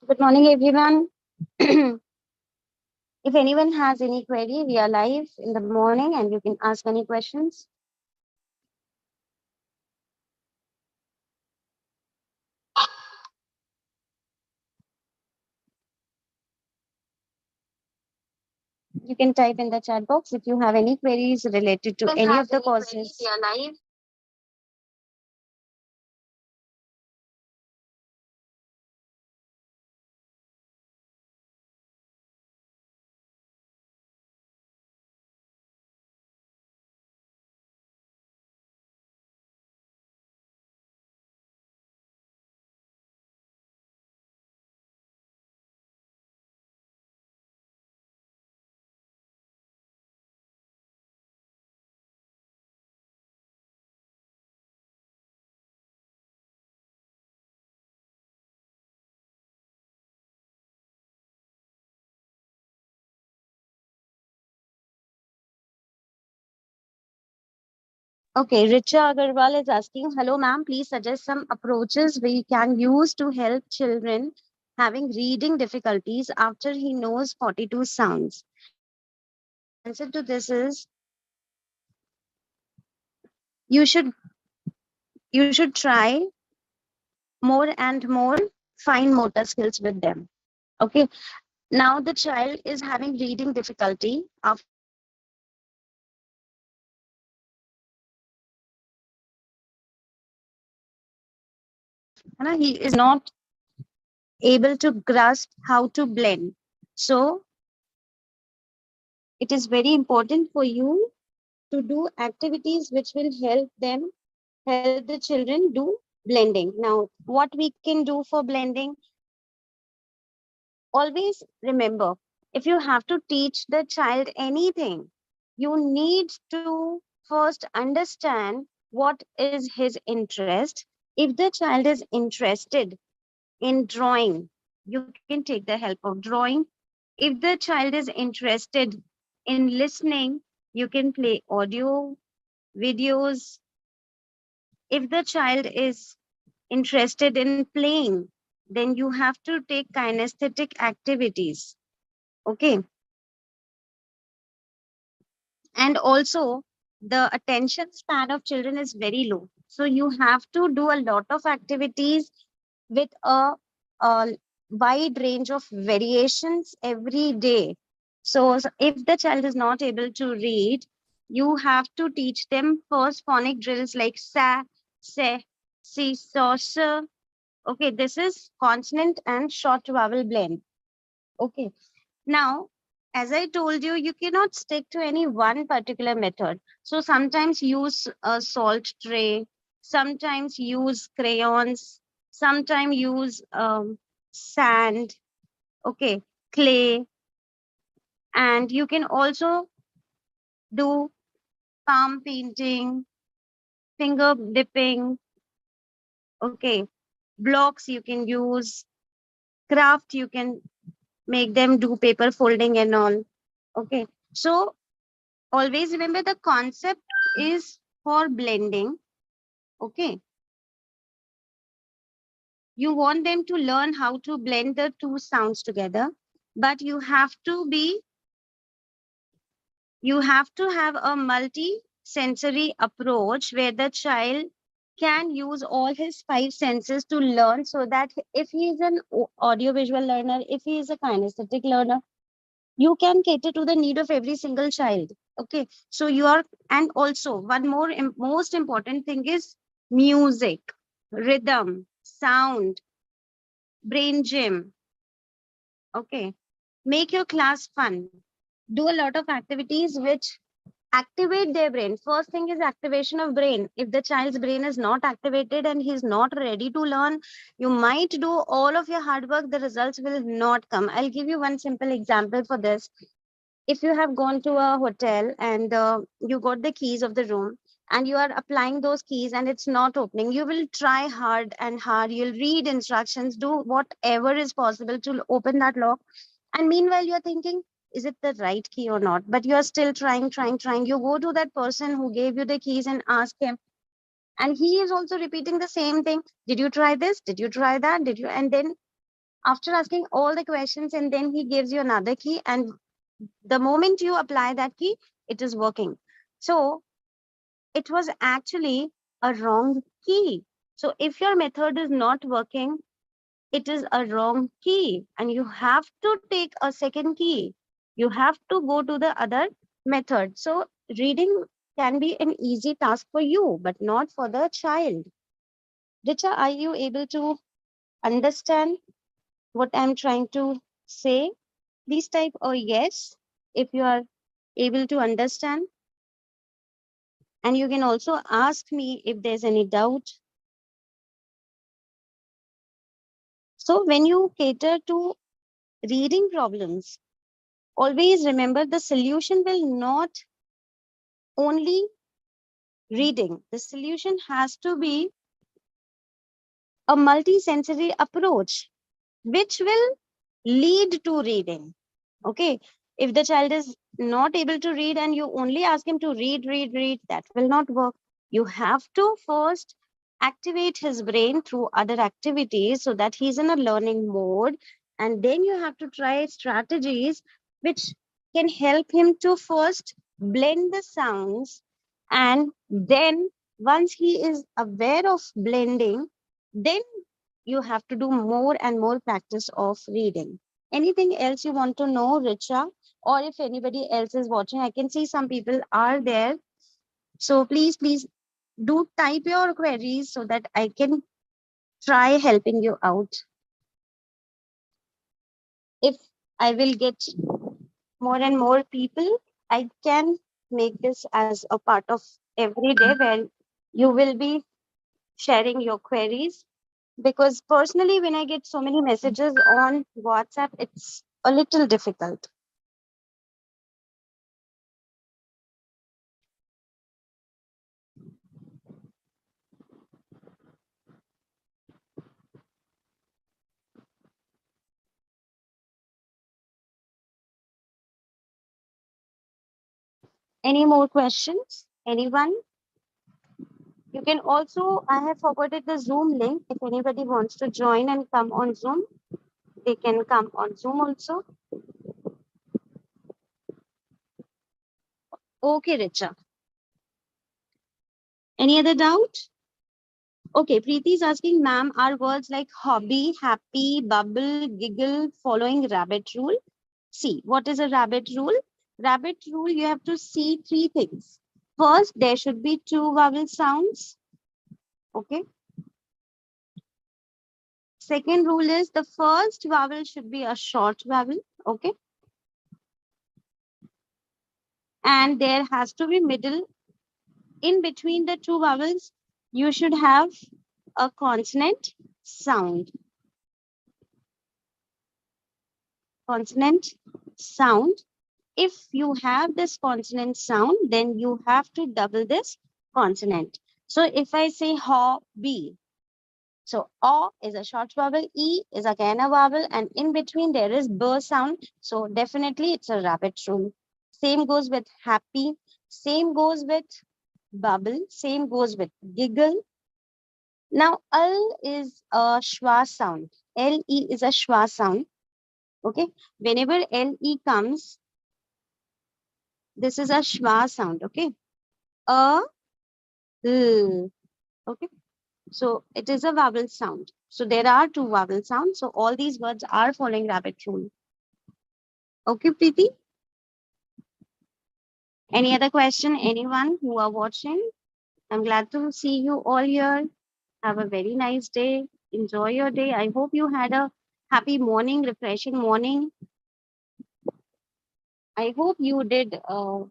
Good morning, everyone. If anyone has any query, we are live in the morning and you can ask any questions. You can type in the chat box if you have any queries related to any of the courses. We are live. Okay, Richa Agarwal is asking, hello ma'am, please suggest some approaches we can use to help children having reading difficulties after he knows 42 sounds. Answer to this is you should you should try more and more fine motor skills with them. Okay. Now the child is having reading difficulty after he is not able to grasp how to blend. So it is very important for you to do activities which will help the children do blending. Now, what we can do for blending, always remember, if you have to teach the child anything, you need to first understand what is his interest. If the child is interested in drawing, you can take the help of drawing. If the child is interested in listening, you can play audio, videos. If the child is interested in playing, then you have to take kinesthetic activities. Okay. And also, the attention span of children is very low. So you have to do a lot of activities with a wide range of variations every day. So if the child is not able to read, you have to teach them first phonic drills like sa, se, si, so, sa. Okay, this is consonant and short vowel blend. Okay. Now, as I told you, you cannot stick to any one particular method. So sometimes use a salt tray, sometimes use crayons, sometimes use sand, okay, clay, and you can also do palm painting, finger dipping, okay, blocks you can use, craft you can make them do paper folding and all, okay. So always remember the concept is for blending. Okay. You want them to learn how to blend the two sounds together, but you have to have a multi-sensory approach where the child can use all his five senses to learn, so that if he is an audio-visual learner, if he is a kinesthetic learner, you can cater to the need of every single child. Okay. So you are, and also one more most important thing is music, rhythm, sound, brain gym. Okay. Make your class fun. Do a lot of activities which activate their brain. First thing is activation of brain. If the child's brain is not activated and he's not ready to learn, you might do all of your hard work, the results will not come. I'll give you one simple example for this. If you have gone to a hotel and you got the keys of the room and you are applying those keys and it's not opening, you will try hard and hard. You'll read instructions, do whatever is possible to open that lock. And meanwhile, you're thinking, is it the right key or not? But you're still trying. You go to that person who gave you the keys and ask him. And he is also repeating the same thing. Did you try this? Did you try that? Did you? And then After asking all the questions, and then he gives you another key, and the moment you apply that key, it is working. So it was actually a wrong key. So if your method is not working, it is a wrong key, and you have to take a second key. You have to go to the other method. So reading can be an easy task for you, but not for the child. Richa, are you able to understand what I'm trying to say? Please type a yes if you are able to understand. And you can also ask me if there's any doubt. So when you cater to reading problems, always remember the solution will not only reading. The solution has to be a multi-sensory approach, which will lead to reading. Okay. If the child is not able to read and you only ask him to read, that will not work. You have to first activate his brain through other activities so that he's in a learning mode. And then you have to try strategies which can help him to first blend the sounds. And then once he is aware of blending, then you have to do more and more practice of reading. Anything else you want to know, Richa? Or if anybody else is watching, I can see some people are there. So please do type your queries so that I can try helping you out. If I will get more and more people, I can make this as a part of every day where you will be sharing your queries. Because personally, when I get so many messages on WhatsApp, it's a little difficult. Any more questions? Anyone? You can also, I have forwarded the Zoom link. If anybody wants to join and come on Zoom, they can come on Zoom also. Okay, Richa. Any other doubt? Okay, Preeti is asking, ma'am, are words like hobby, happy, bubble, giggle following rabbit rule? See, what is a rabbit rule? Rabbit rule, you have to see three things. First, there should be two vowel sounds. Okay. Second rule is the first vowel should be a short vowel. Okay. And there has to be middle in between the two vowels. You should have a consonant sound. Consonant sound. If you have this consonant sound, then you have to double this consonant. So if I say hobby, so O is a short vowel, E is again a vowel, and in between there is B sound. So definitely it's a rabbit rule. Same goes with happy, same goes with bubble, same goes with giggle. Now L is a schwa sound. LE is a schwa sound. Okay. Whenever LE comes, this is a schwa sound. Okay. A, L. Okay. So it is a vowel sound. So there are two vowel sounds. So all these words are following rabbit rule. Okay, Preeti? Any other question? Anyone who are watching? I'm glad to see you all here. Have a very nice day. Enjoy your day. I hope you had a happy morning, refreshing morning. I hope you did a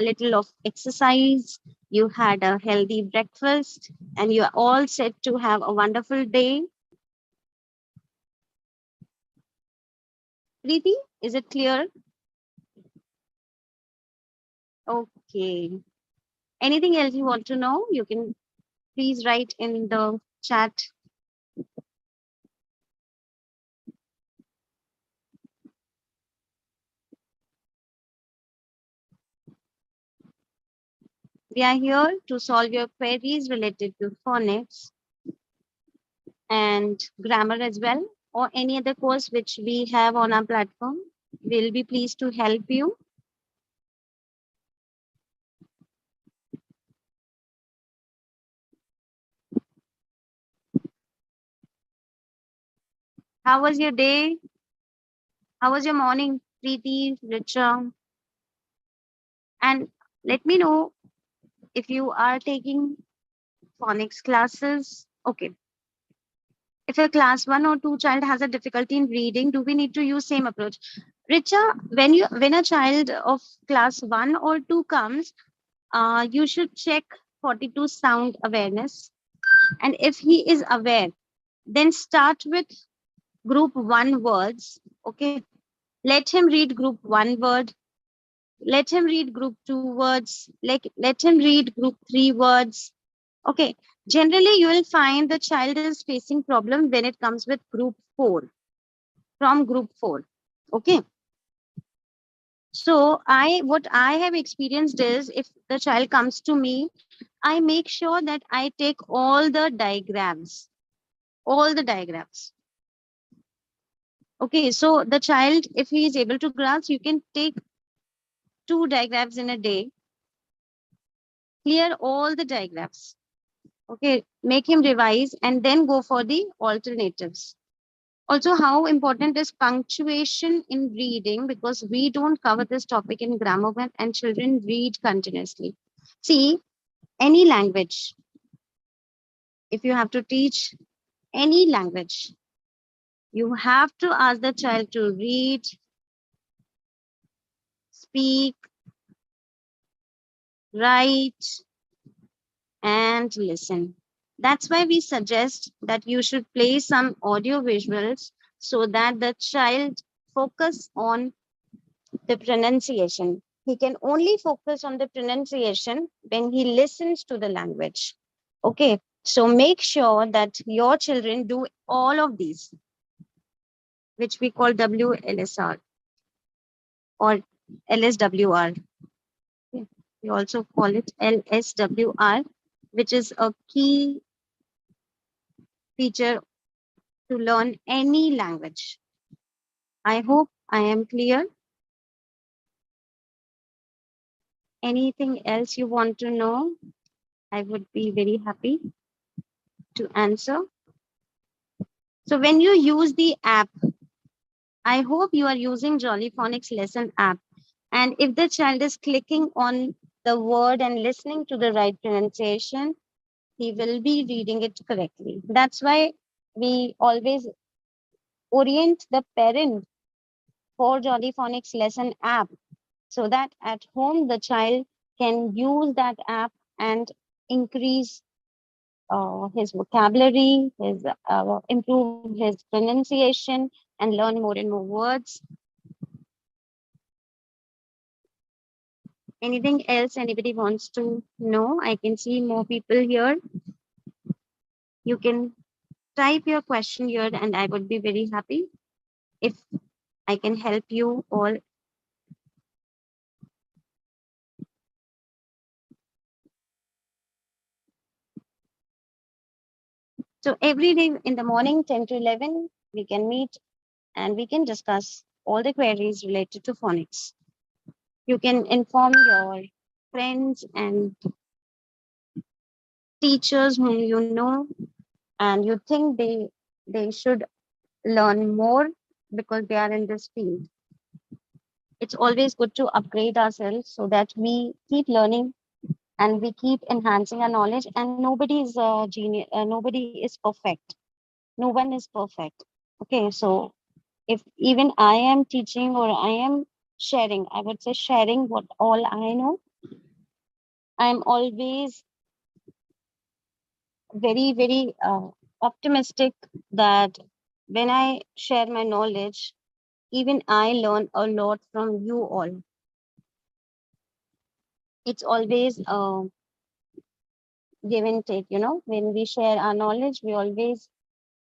little of exercise. You had a healthy breakfast and you are all set to have a wonderful day. Preeti, is it clear? Okay. Anything else you want to know? You can please write in the chat. We are here to solve your queries related to phonics and grammar as well. or any other course which we have on our platform. We'll be pleased to help you. How was your day? How was your morning, Preeti, Richa? And let me know if you are taking phonics classes. Okay. If a class 1 or 2 child has a difficulty in reading, do we need to use same approach? Richa, when a child of class 1 or 2 comes, you should check 42 sound awareness. And if he is aware, then start with group 1 words. Okay. Let him read group 1 word. Let him read group 2 words. Let him read group 3 words. Okay. Generally, you will find the child is facing problem when it comes with group 4, from group 4. Okay. So what I have experienced is, if the child comes to me, I make sure that I take all the diagrams. Okay. So the child, if he is able to grasp, you can take 2 diagrams in a day, clear all the diagrams. Okay. Make him revise and then go for the alternatives. Also, how important is punctuation in reading, because we don't cover this topic in grammar and children read continuously. See, any language, if you have to teach any language, you have to ask the child to read, speak, write, and listen. That's why we suggest that you should play some audio visuals so that the child focus on the pronunciation. He can only focus on the pronunciation when he listens to the language. Okay, so make sure that your children do all of these, which we call WLSR or LSWR. Okay. We also call it LSWR, which is a key feature to learn any language. I hope I am clear. Anything else you want to know? I would be very happy to answer. So when you use the app, I hope you are using Jolly Phonics lesson app. And if the child is clicking on the word and listening to the right pronunciation, he will be reading it correctly. That's why we always orient the parent for Jolly Phonics lesson app, so that at home the child can use that app and increase his vocabulary, improve his pronunciation, and learn more and more words. Anything else anybody wants to know? I can see more people here. You can type your question here and I would be very happy if I can help you all. So every day in the morning, 10 to 11, we can meet and we can discuss all the queries related to phonics. You can inform your friends and teachers whom you know and you think they should learn more because they are in this field. It's always good to upgrade ourselves so that we keep learning and we keep enhancing our knowledge, and nobody is a genius, nobody is perfect, no one is perfect. Okay, so if even I am teaching or I am sharing, I would say sharing what all I know, I'm always very optimistic that when I share my knowledge, even I learn a lot from you all. It's always give and take, when we share our knowledge, we always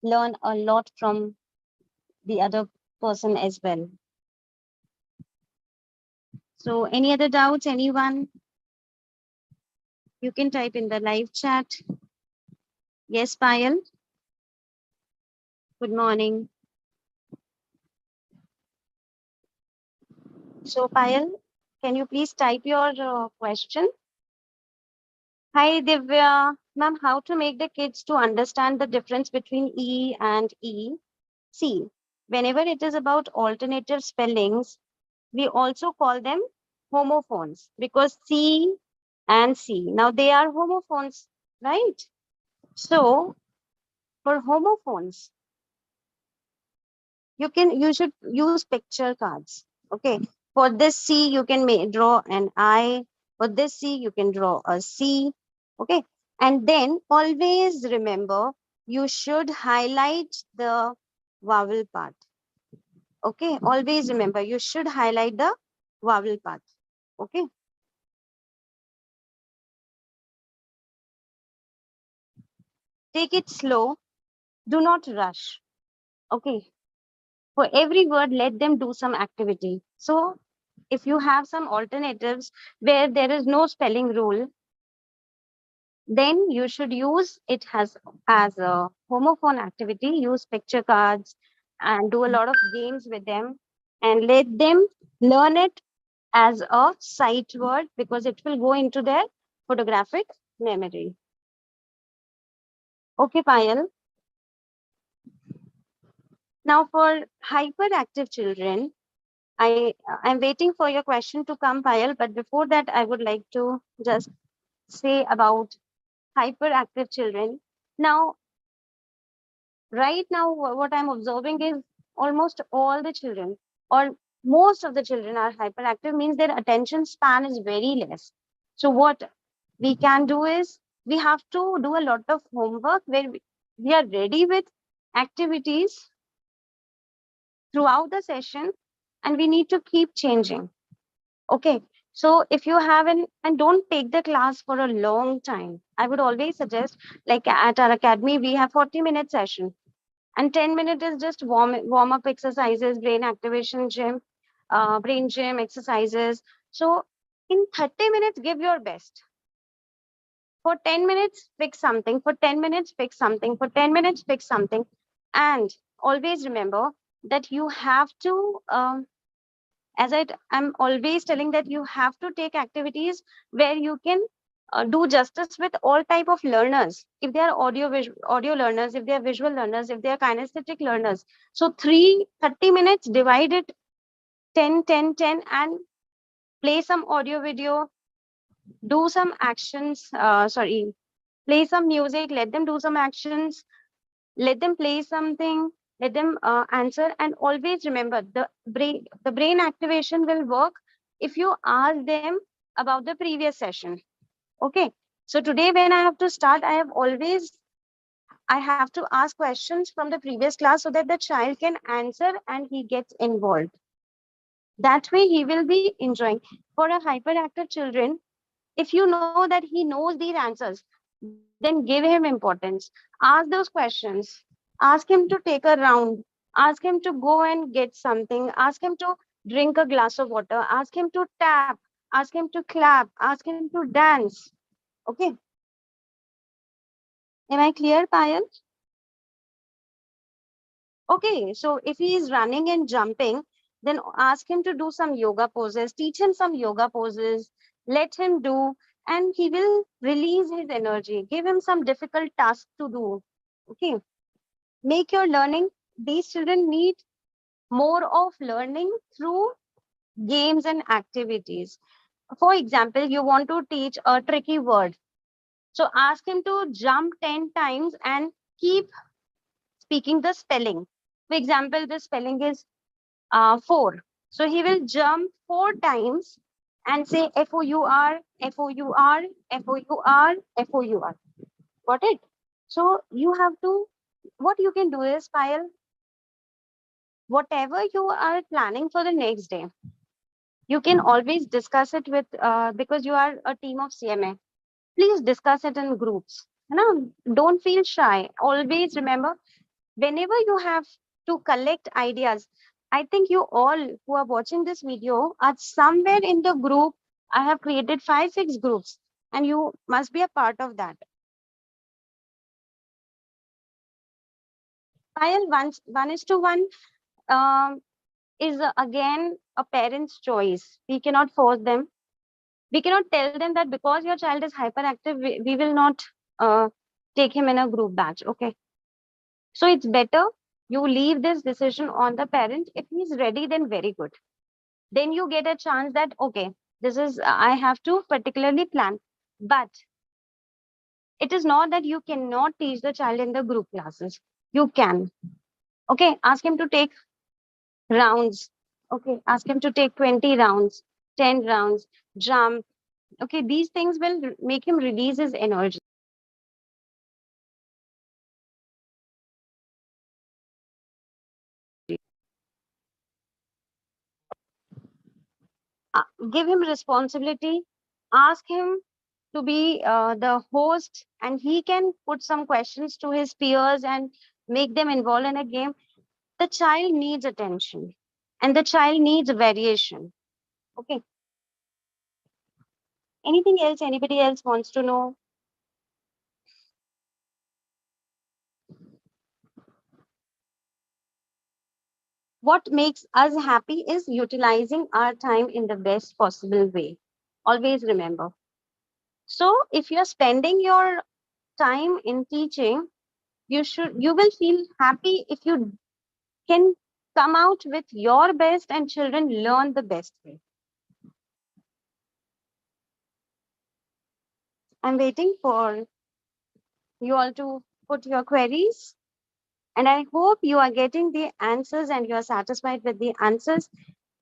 learn a lot from the other person as well. So any other doubts, anyone? You can type in the live chat. Yes, Payal. Good morning. So Payal, can you please type your question? Hi Divya, ma'am, how to make the kids to understand the difference between E and E? See, whenever it is about alternative spellings, we also call them homophones because C and C. Now they are homophones, right? So for homophones, you should use picture cards. Okay. For this C, you can draw an I. For this C, you can draw a C. Okay. And then always remember you should highlight the vowel part. Okay. Always remember you should highlight the vowel part. Okay. Take it slow. Do not rush. Okay. For every word, let them do some activity. So if you have some alternatives where there is no spelling rule, then you should use it as a homophone activity. Use picture cards and do a lot of games with them and let them learn it as a sight word because it will go into their photographic memory. Okay, Payal. Now for hyperactive children, I'm waiting for your question to come, Payal, but before that, I would like to just say about hyperactive children. Now, right now, what I'm observing is almost all the children or most of the children are hyperactive, means their attention span is very less. So, what we can do is we have to do a lot of homework where we are ready with activities throughout the session and we need to keep changing. Okay. So if you have and don't take the class for a long time, I would always suggest, like at our academy, we have 40-minute session and 10 minutes is just warm up exercises, brain activation gym, brain gym exercises. So in 30 minutes, give your best. For 10 minutes, fix something. For 10 minutes, fix something. For 10 minutes, fix something. And always remember that you have to I'm always telling that you have to take activities where you can do justice with all type of learners. If they are audio learners, if they are visual learners, if they are kinesthetic learners. So 30 minutes, divide it 10, 10, 10, and play some audio video, do some actions, play some music, let them do some actions, let them play something, let them answer, and always remember the brain activation will work if you ask them about the previous session. Okay. So today when I have to start, I have to ask questions from the previous class so that the child can answer and he gets involved. That way he will be enjoying. For a hyperactive children, if you know that he knows these answers, then give him importance. Ask those questions. Ask him to take a round. Ask him to go and get something. Ask him to drink a glass of water. Ask him to tap. Ask him to clap. Ask him to dance. Okay. Am I clear, Payal? Okay. So if he is running and jumping, then ask him to do some yoga poses. Teach him some yoga poses. Let him do, and he will release his energy. Give him some difficult task to do. Okay. Make your learning. These children need more of learning through games and activities. For example, you want to teach a tricky word. So ask him to jump 10 times and keep speaking the spelling. For example, the spelling is four. So he will jump 4 times and say Four, Four, Four, Four. Got it? So you have to, what you can do is, Payal, whatever you are planning for the next day, you can always discuss it with, because you are a team of CMA, please discuss it in groups. You know, don't feel shy. Always remember, whenever you have to collect ideas, I think you all who are watching this video are somewhere in the group. I have created 5, 6 groups, and you must be a part of that. While 1:1 um, is again a parent's choice. We cannot force them. We cannot tell them that because your child is hyperactive, we will not uh, take him in a group batch. Okay. So it's better you leave this decision on the parent. If he's ready, then very good. Then you get a chance that, okay, this is, I have to particularly plan. But it is not that you cannot teach the child in the group classes. You can. Okay. Ask him to take rounds. Okay. Ask him to take 20 rounds, 10 rounds, jump. Okay. These things will make him release his energy. uh, Give him responsibility, ask him to be the host, and he can put some questions to his peers and make them involved in a game. The child needs attention and the child needs variation. Okay. Anything else anybody else wants to know? What makes us happy is utilizing our time in the best possible way. Always remember. So if you're spending your time in teaching, you will feel happy if you can come out with your best and children learn the best way. I'm waiting for you all to put your queries, and I hope you are getting the answers and you are satisfied with the answers.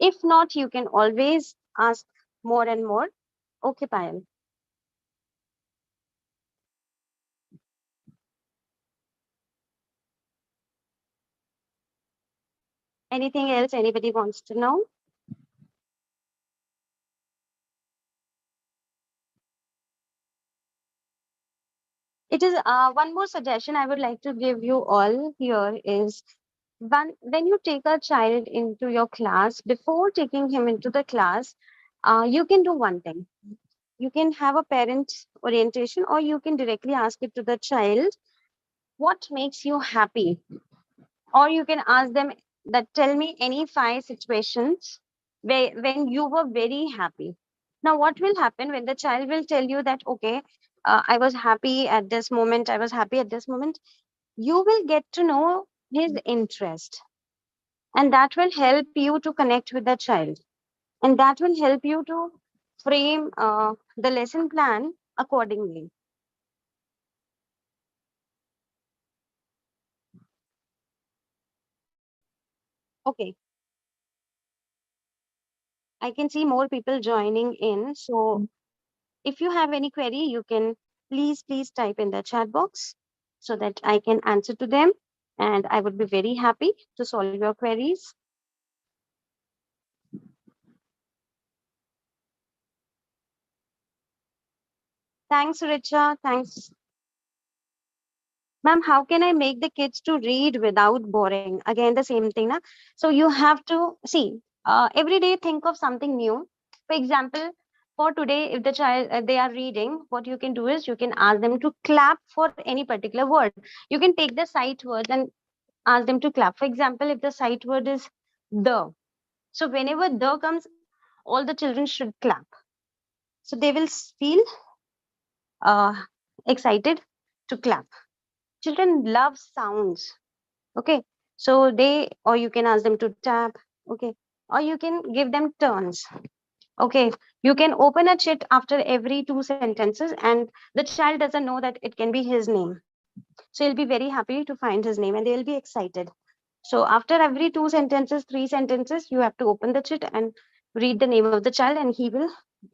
If not, you can always ask more and more. Okay, Payal. Anything else anybody wants to know? It is one more suggestion I would like to give you all here is when you take a child into your class, before taking him into the class, you can do one thing. You can have a parent orientation, or you can directly ask it to the child, what makes you happy? Or you can ask them that, tell me any 5 situations where when you were very happy. Now, what will happen when the child will tell you that, okay, I was happy at this moment, I was happy at this moment, you will get to know his interest, and that will help you to connect with the child, and that will help you to frame the lesson plan accordingly. Okay, I can see more people joining in. So if you have any query, you can please type in the chat box so that I can answer to them. And I would be very happy to solve your queries. Thanks, Richa. Thanks. Ma'am, how can I make the kids to read without boring? Again, the same thing. Na? So you have to see every day, think of something new. For example, for today, if the child they are reading, what you can do is you can ask them to clap for any particular word. You can take the sight words and ask them to clap. For example, if the sight word is the, so whenever the comes, all the children should clap. So they will feel uh, excited to clap. Children love sounds. Okay. So they, or you can ask them to tap. Okay. Or you can give them turns. Okay. You can open a chit after every 2 sentences, and the child doesn't know that it can be his name. So he'll be very happy to find his name and they'll be excited. So after every 2 sentences, 3 sentences, you have to open the chit and read the name of the child, and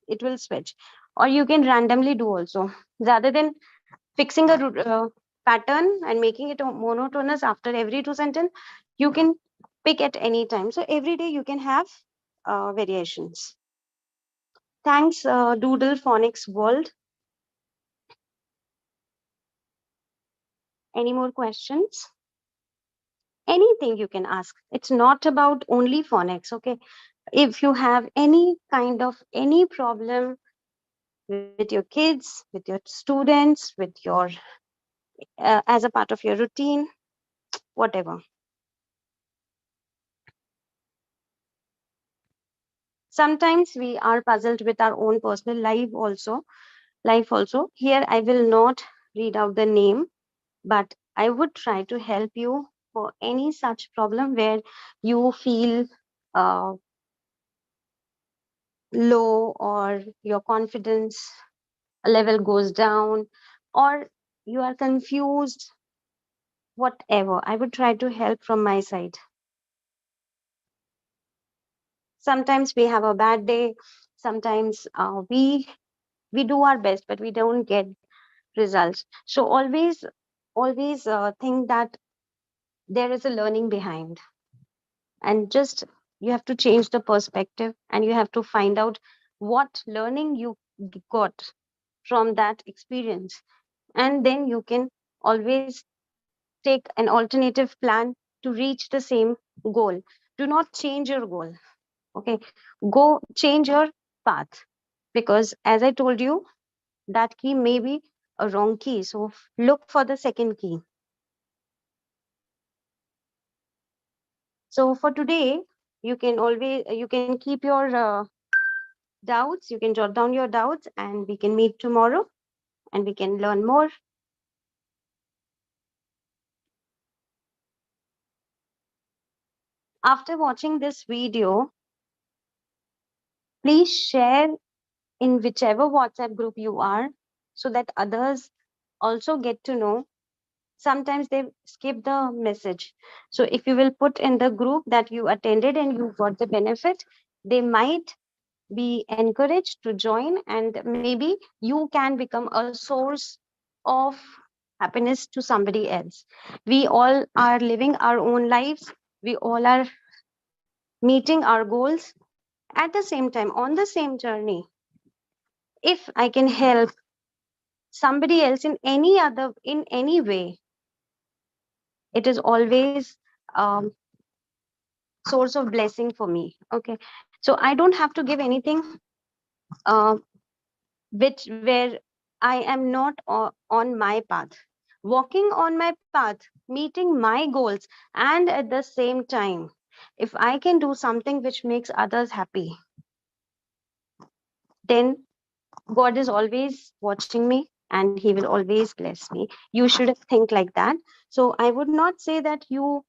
it will switch. Or you can randomly do also. Rather than fixing a pattern and making it monotonous after every 2 sentences, you can pick at any time. So every day you can have variations. Thanks, Doodle Phonics World. Any more questions? Anything you can ask. It's not about only phonics. Okay. If you have any kind of any problem with your kids, with your students, with your as a part of your routine, whatever. Sometimes we are puzzled with our own personal life also. Here I will not read out the name, but I would try to help you for any such problem where you feel uh, low, or your confidence level goes down, or you are confused, whatever. I would try to help from my side. Sometimes we have a bad day. Sometimes we do our best, but we don't get results. So always think that there is a learning behind, and just you have to change the perspective, and you have to find out what learning you got from that experience, and then you can always take an alternative plan to reach the same goal. Do not change your goal. Okay, go change your path, because as I told you, that key may be a wrong key, so look for the second key. So for today, you can keep your doubts, you can jot down your doubts, and we can meet tomorrow and we can learn more. After watching this video, please share in whichever WhatsApp group you are, so that others also get to know. Sometimes they skip the message. So if you will put in the group that you attended and you got the benefit, they might be encouraged to join, and maybe you can become a source of happiness to somebody else. We all are living our own lives. We all are meeting our goals at the same time, on the same journey. If I can help somebody else in any way, it is always um, source of blessing for me. Okay, so I don't have to give anything uh, which where I am not on my path. Walking on my path, meeting my goals, and at the same time, if I can do something which makes others happy, then God is always watching me and He will always bless me. You should think like that. So I would not say that you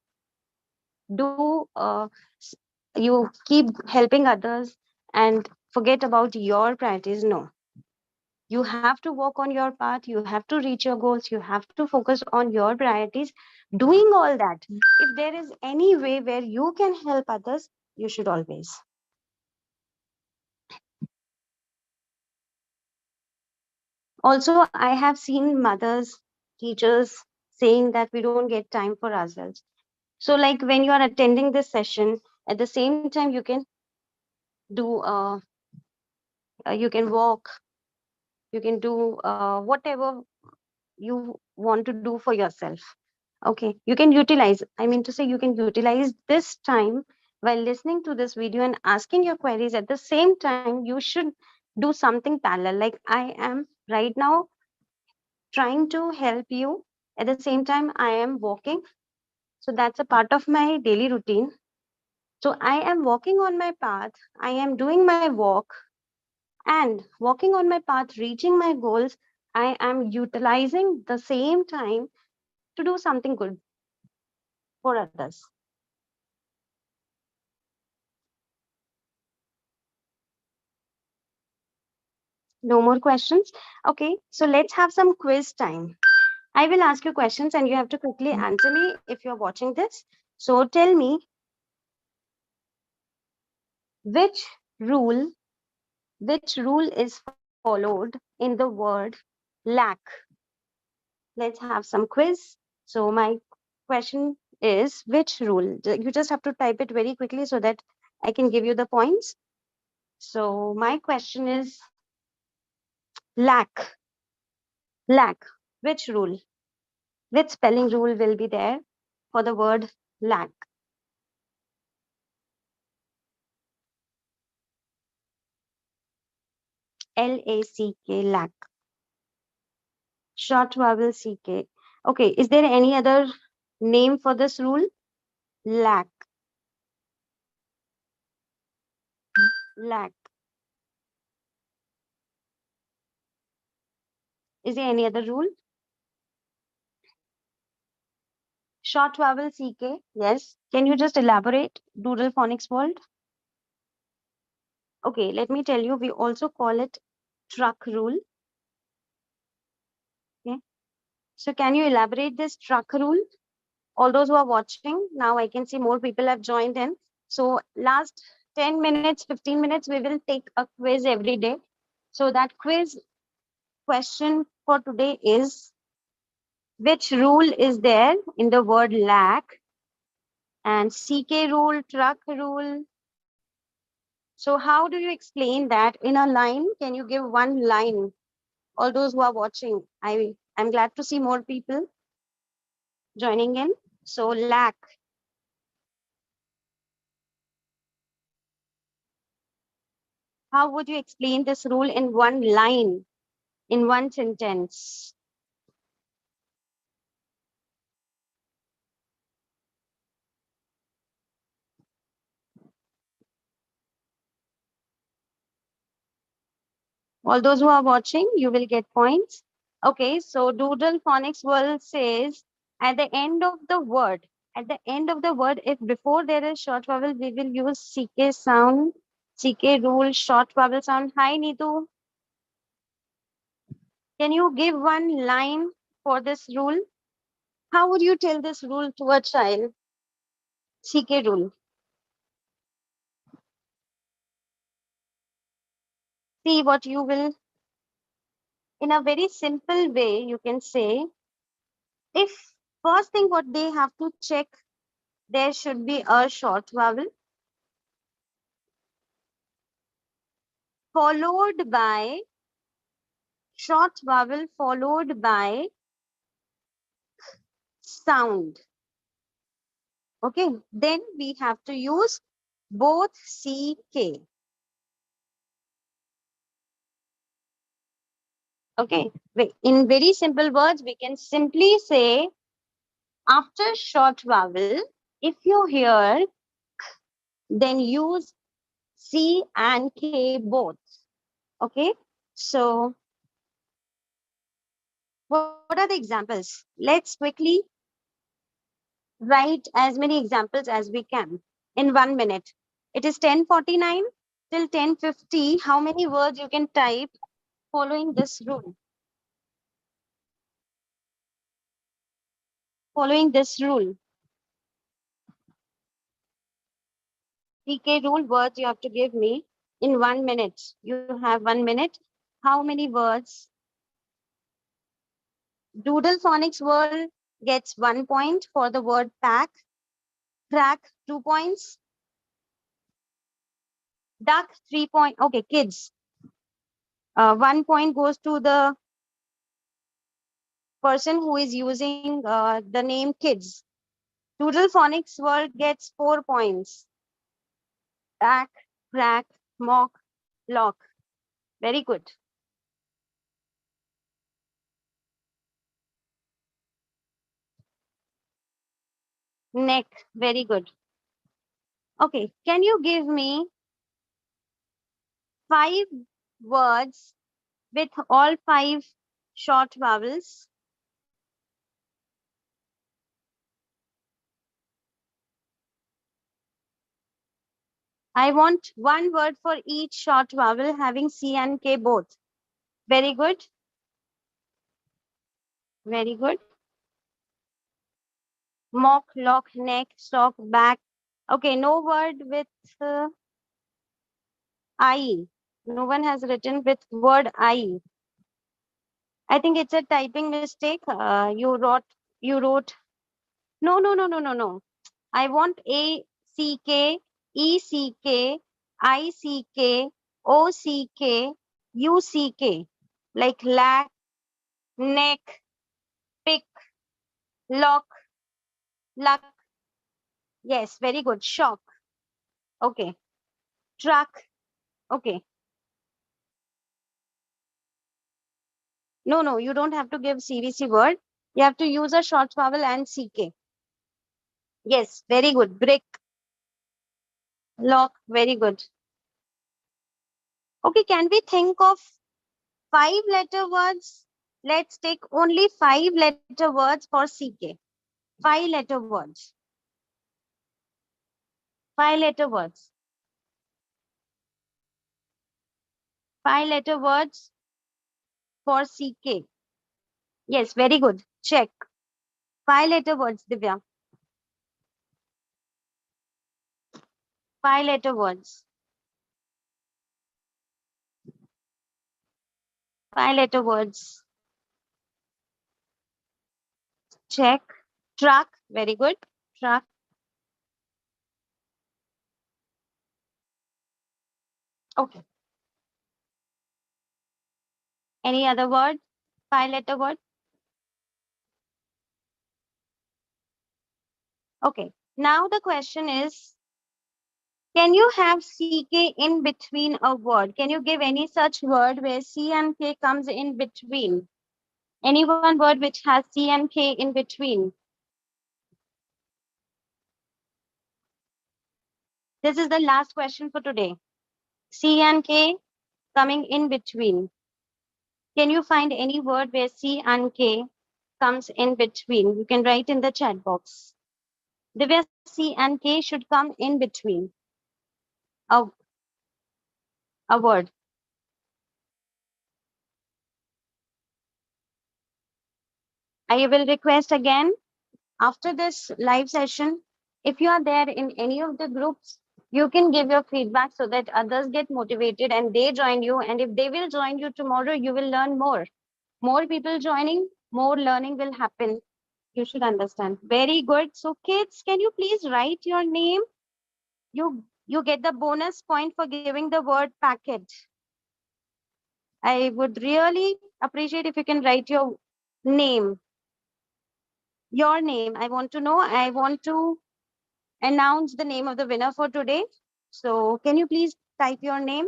do you keep helping others and forget about your priorities. No, you have to work on your path, you have to reach your goals, you have to focus on your priorities. Doing all that, if there is any way where you can help others, you should always. Also, I have seen mothers, teachers saying that we don't get time for ourselves. So like when you are attending this session, at the same time you can do you can walk, you can do whatever you want to do for yourself. Okay, you can utilize, I mean to say, you can utilize this time while listening to this video and asking your queries. At the same time, you should do something parallel, like I am right now trying to help you. At the same time, I am walking. So that's a part of my daily routine. So I am walking on my path, I am doing my walk, and walking on my path, reaching my goals, I am utilizing the same time to do something good for others. No more questions? Okay, so let's have some quiz time. I will ask you questions and you have to quickly answer me if you're watching this. So tell me, which rule, which rule is followed in the word lack? Let's have some quiz. So my question is, which rule? You just have to type it very quickly so that I can give you the points. So my question is lack. Lack. Which rule? Which spelling rule will be there for the word lack? L-A-C-K, lack. Short vowel C-K. Okay, is there any other name for this rule? Lack. Lack. Is there any other rule? Short vowel CK. Yes. Can you just elaborate? Doodle phonics world. Okay, let me tell you, we also call it truck rule. Okay. So can you elaborate this truck rule? All those who are watching, now I can see more people have joined in. So last 10 minutes, 15 minutes, we will take a quiz every day. So that quiz question for today is, which rule is there in the word lack? And CK rule, truck rule. So how do you explain that in a line? Can you give one line? All those who are watching, I'm glad to see more people joining in. So lack. How would you explain this rule in one line, in one sentence? All those who are watching, you will get points. Okay, so Doodle Phonics World says at the end of the word, if before there is short vowel, we will use CK sound, CK rule, short vowel sound. Hi, Neetu. Can you give one line for this rule? How would you tell this rule to a child? CK rule. See what you will, in a very simple way, you can say, if first thing what they have to check, there should be a short vowel followed by short vowel followed by sound. Okay, then we have to use both CK. Okay, in very simple words, we can simply say after short vowel, if you hear, then use C and K both. Okay, so what are the examples? Let's quickly write as many examples as we can in 1 minute. It is 10:49 till 10:50. How many words you can type following this rule? Following this rule, PK rule words you have to give me in 1 minute. You have 1 minute. How many words? Doodle phonics word gets 1 point for the word pack. Crack 2 points. Duck 3 point. Okay, kids. 1 point goes to the person who is using the name kids. Doodle phonics word gets 4 points. Back, crack, mock, lock. Very good. Neck. Very good. Okay. Can you give me 5 words with all 5 short vowels? I want one word for each short vowel having C and K both. Very good. Very good. Mock, lock, neck, sock, back. Okay. No word with I. No one has written with word I. I think it's a typing mistake. You wrote. No, no, no, no, no, no. I want A-C-K, E-C-K, I-C-K, O-C-K, U-C-K. Like lack, neck, pick, lock, luck. Yes, very good. Shock. Okay. Truck. Okay. No, no, you don't have to give CVC word. You have to use a short vowel and CK. Yes, very good. Brick, lock, very good. Okay, can we think of 5-letter words? Let's take only 5-letter words for CK. 5-letter words. 5-letter words. 5-letter words for CK. Yes, very good. Check. 5-letter words, Divya. 5-letter words. 5-letter words. Check. Truck. Very good. Truck. Okay. Any other word? 5-letter word? Okay. Now the question is, can you have CK in between a word? Can you give any such word where C and K comes in between? Any one word which has C and K in between? This is the last question for today. C and K coming in between. Can you find any word where C and K comes in between? You can write in the chat box. Divya, C and K should come in between a, a word. I will request again after this live session, if you are there in any of the groups, you can give your feedback so that others get motivated and they join you. And if they will join you tomorrow, you will learn more. More people joining, more learning will happen. You should understand. Very good. So kids, can you please write your name? You get the bonus point for giving the word packet. I would really appreciate if you can write your name. Your name. I want to know. I want to announce the name of the winner for today. So can you please type your name?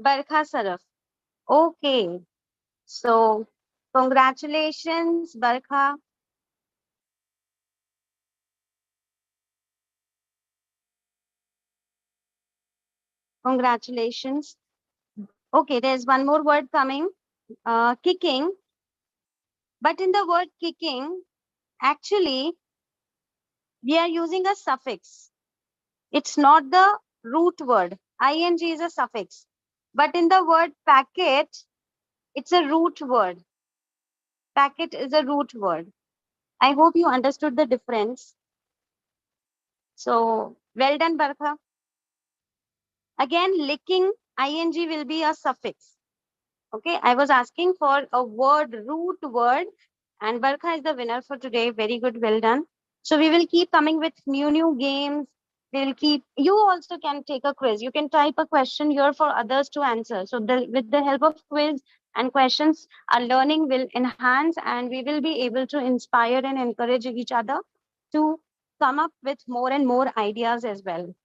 Barkha Saraf. Okay. So congratulations, Barkha. Congratulations. Okay, there's one more word coming. Kicking. But in the word kicking, actually, we are using a suffix. It's not the root word. Ing is a suffix. But in the word packet, it's a root word. Packet is a root word. I hope you understood the difference. So well done, Barkha. Again, licking, ing will be a suffix. Okay, I was asking for a word, root word, and Barkha is the winner for today. Very good, well done. So we will keep coming with new games. We'll keep, you also can take a quiz. You can type a question here for others to answer. So with the help of quiz and questions, our learning will enhance and we will be able to inspire and encourage each other to come up with more and more ideas as well.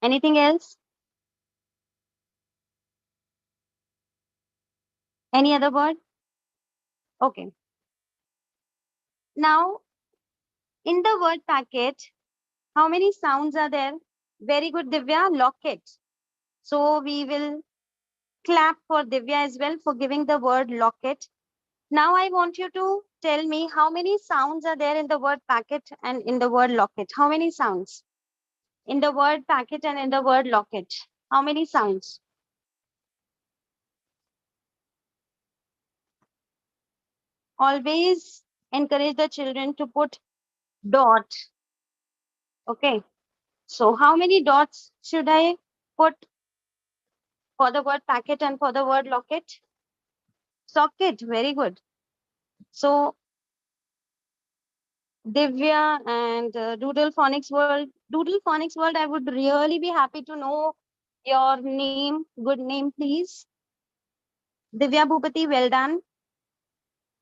Anything else? Any other word? Okay. Now, in the word packet, how many sounds are there? Very good, Divya. Locket. So we will clap for Divya as well for giving the word locket. Now I want you to tell me how many sounds are there in the word packet and in the word locket. How many sounds? In the word packet and in the word locket. How many sounds? Always encourage the children to put dot. Okay. So how many dots should I put for the word packet and for the word locket? Socket. Very good. So Divya and Doodle Phonics World. Doodle Phonics World, I would really be happy to know your name. Good name, please. Divya Bhupati, well done.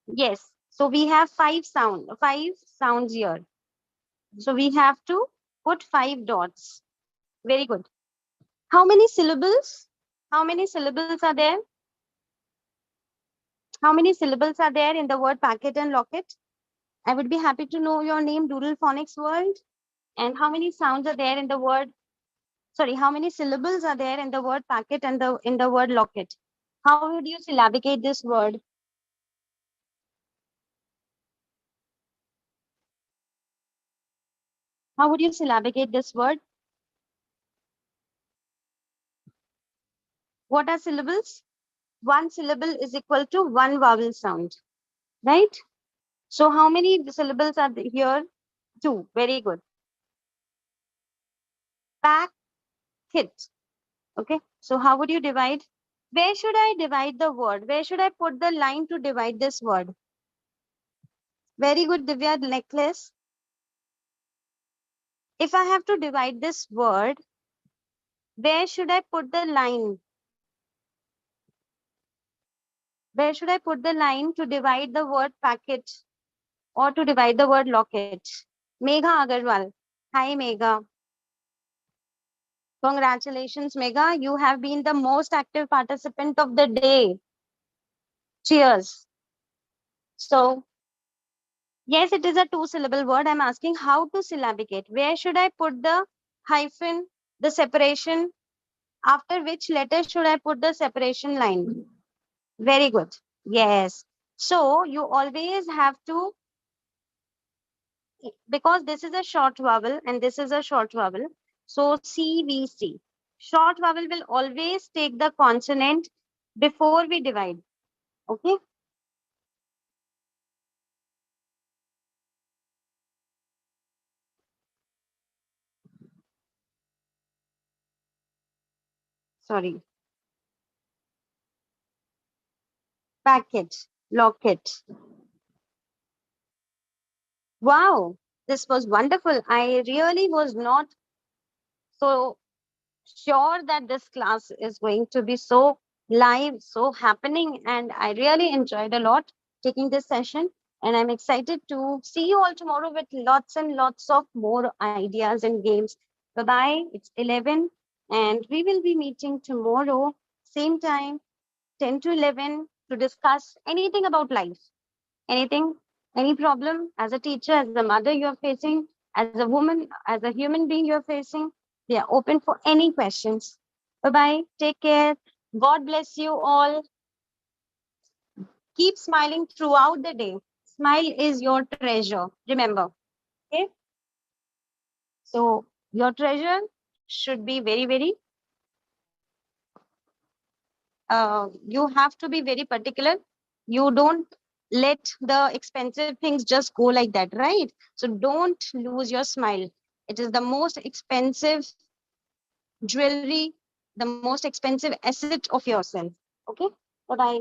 Yes. So we have five sounds here. So we have to put 5 dots. Very good. How many syllables? How many syllables are there? How many syllables are there in the word packet and locket? I would be happy to know your name, Doodle Phonics World. And how many sounds are there in the word, sorry, how many syllables are there in the word packet and in the word locket? How would you syllabicate this word? How would you syllabicate this word? What are syllables? One syllable is equal to one vowel sound, right? So how many syllables are here? Two. Very good. Packet. Okay. So how would you divide? Where should I divide the word? Where should I put the line to divide this word? Very good, Divya. Necklace. If I have to divide this word, where should I put the line? Where should I put the line to divide the word packet or to divide the word locket? Megha Agarwal. Hi, Megha. Congratulations, Megha. You have been the most active participant of the day. Cheers. So, yes, it is a two-syllable word. I'm asking how to syllabicate. Where should I put the hyphen, the separation? After which letter should I put the separation line? Very good. Yes. So, you always have to, because this is a short vowel and this is a short vowel. So, CVC. Short vowel will always take the consonant before we divide. Okay. Sorry. Packet. Locket. Wow. This was wonderful. I really was not so sure that this class is going to be so live, so happening. And I really enjoyed a lot taking this session. And I'm excited to see you all tomorrow with lots and lots of more ideas and games. Bye bye. It's 11, and we will be meeting tomorrow, same time, 10 to 11, to discuss anything about life. Anything, any problem as a teacher, as a mother you're facing, as a woman, as a human being you're facing. We are open for any questions. Bye bye. Take care. God bless you all. Keep smiling throughout the day. Smile is your treasure. Remember. Okay. So your treasure should be very, very, you have to be very particular. You don't let the expensive things just go like that, right? So don't lose your smile. It is the most expensive jewelry, the most expensive asset of yourself. Okay. Bye bye.